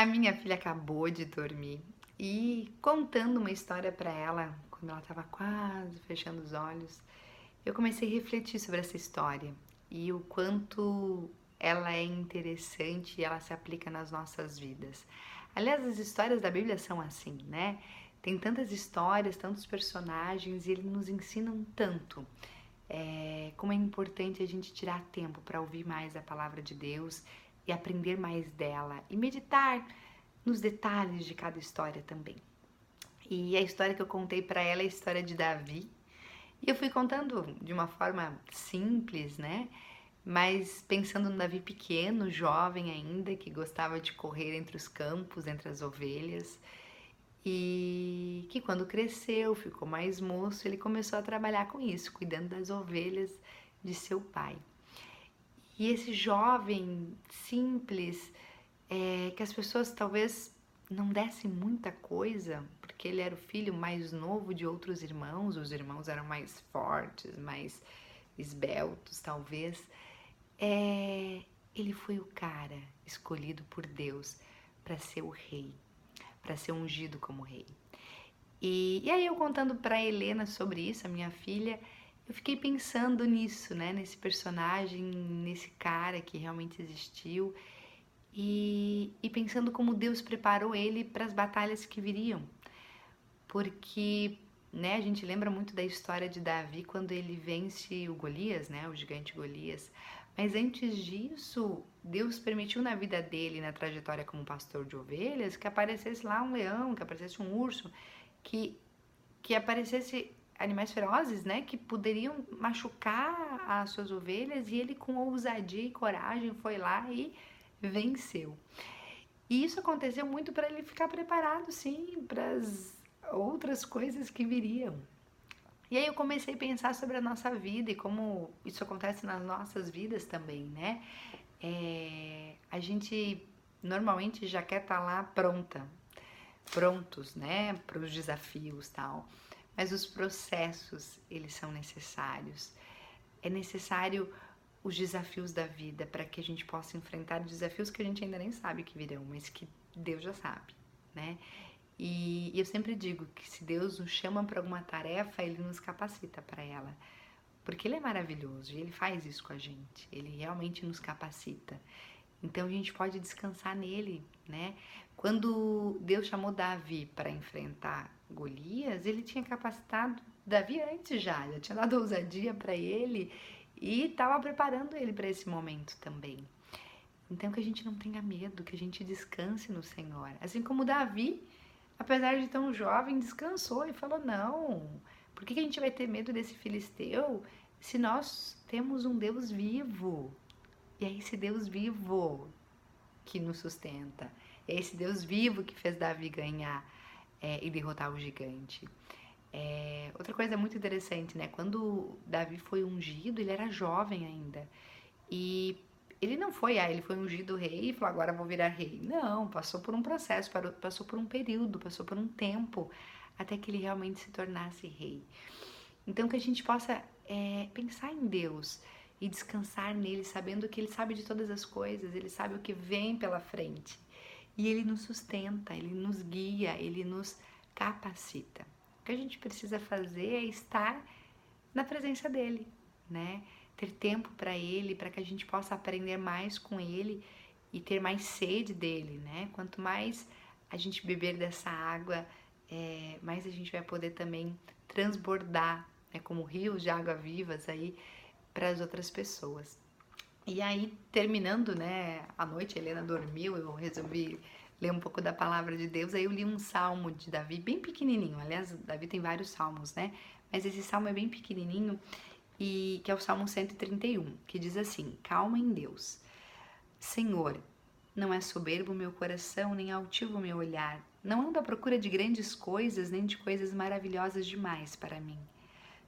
A minha filha acabou de dormir e contando uma história para ela, quando ela estava quase fechando os olhos, eu comecei a refletir sobre essa história e o quanto ela é interessante e ela se aplica nas nossas vidas. Aliás, as histórias da Bíblia são assim, né? Tem tantas histórias, tantos personagens e eles nos ensinam tanto. Como é importante a gente tirar tempo para ouvir mais a palavra de Deus e aprender mais dela e meditar nos detalhes de cada história também. E a história que eu contei para ela é a história de Davi. E eu fui contando de uma forma simples, né? Mas pensando no Davi pequeno, jovem ainda, que gostava de correr entre os campos, entre as ovelhas, e que quando cresceu, ficou mais moço, ele começou a trabalhar com isso, cuidando das ovelhas de seu pai. E esse jovem simples, que as pessoas talvez não dessem muita coisa, porque ele era o filho mais novo de outros irmãos, os irmãos eram mais fortes, mais esbeltos, talvez. Ele foi o cara escolhido por Deus para ser o rei, para ser ungido como rei. E aí eu contando para Helena sobre isso, a minha filha, eu fiquei pensando nisso, né? Nesse personagem, nesse cara que realmente existiu e pensando como Deus preparou ele para as batalhas que viriam. Porque, né, a gente lembra muito da história de Davi quando ele vence o Golias, né, o gigante Golias. Mas antes disso, Deus permitiu na vida dele, na trajetória como pastor de ovelhas, que aparecesse lá um leão, que aparecesse um urso, que, que aparecesse animais ferozes, né, que poderiam machucar as suas ovelhas, e ele com ousadia e coragem foi lá e venceu. E isso aconteceu muito para ele ficar preparado, sim, para as outras coisas que viriam. E aí eu comecei a pensar sobre a nossa vida e como isso acontece nas nossas vidas também, né? A gente normalmente já quer estar lá prontos, né, para os desafios tal. Mas os processos, eles são necessários. É necessário os desafios da vida para que a gente possa enfrentar desafios que a gente ainda nem sabe que virão, mas que Deus já sabe, né? E eu sempre digo que se Deus nos chama para alguma tarefa, Ele nos capacita para ela, porque Ele é maravilhoso e Ele faz isso com a gente, Ele realmente nos capacita. Então a gente pode descansar nele, né? Quando Deus chamou Davi para enfrentar Golias, ele tinha capacitado Davi antes já tinha dado ousadia para ele e estava preparando ele para esse momento também. Então que a gente não tenha medo, que a gente descanse no Senhor. Assim como Davi, apesar de tão jovem, descansou e falou: não, por que a gente vai ter medo desse filisteu se nós temos um Deus vivo? E é esse Deus vivo que nos sustenta. É esse Deus vivo que fez Davi ganhar e derrotar o gigante. Outra coisa muito interessante, né? Quando Davi foi ungido, ele era jovem ainda. E ele não foi, ele foi ungido rei e falou, agora vou virar rei. Não, passou por um processo, passou por um período, passou por um tempo, até que ele realmente se tornasse rei. Então que a gente possa pensar em Deus e descansar nele, sabendo que ele sabe de todas as coisas, ele sabe o que vem pela frente. E ele nos sustenta, ele nos guia, ele nos capacita. O que a gente precisa fazer é estar na presença dele, né? Ter tempo para ele, para que a gente possa aprender mais com ele e ter mais sede dele, né? Quanto mais a gente beber dessa água, mais a gente vai poder também transbordar, né? Como rios de água vivas aí para as outras pessoas. E aí, terminando, né, a noite, a Helena dormiu, eu resolvi ler um pouco da palavra de Deus, aí eu li um salmo de Davi, bem pequenininho, aliás, Davi tem vários salmos, né, mas esse salmo é bem pequenininho, e que é o Salmo 131, que diz assim, calma em Deus, Senhor, não é soberbo o meu coração, nem altivo o meu olhar, não ando à procura de grandes coisas, nem de coisas maravilhosas demais para mim.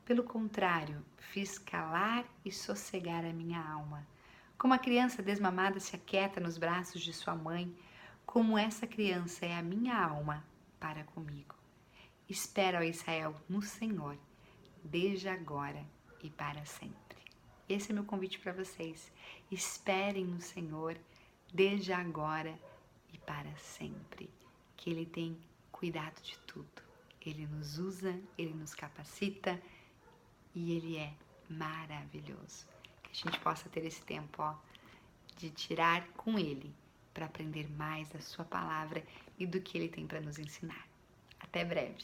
Pelo contrário, fiz calar e sossegar a minha alma. Como a criança desmamada se aquieta nos braços de sua mãe, como essa criança é a minha alma para comigo. Espera, ó Israel, no Senhor, desde agora e para sempre. Esse é meu convite para vocês. Esperem no Senhor, desde agora e para sempre, que Ele tem cuidado de tudo. Ele nos usa, Ele nos capacita e Ele é maravilhoso. Que a gente possa ter esse tempo, de tirar com Ele para aprender mais da Sua palavra e do que Ele tem para nos ensinar. Até breve!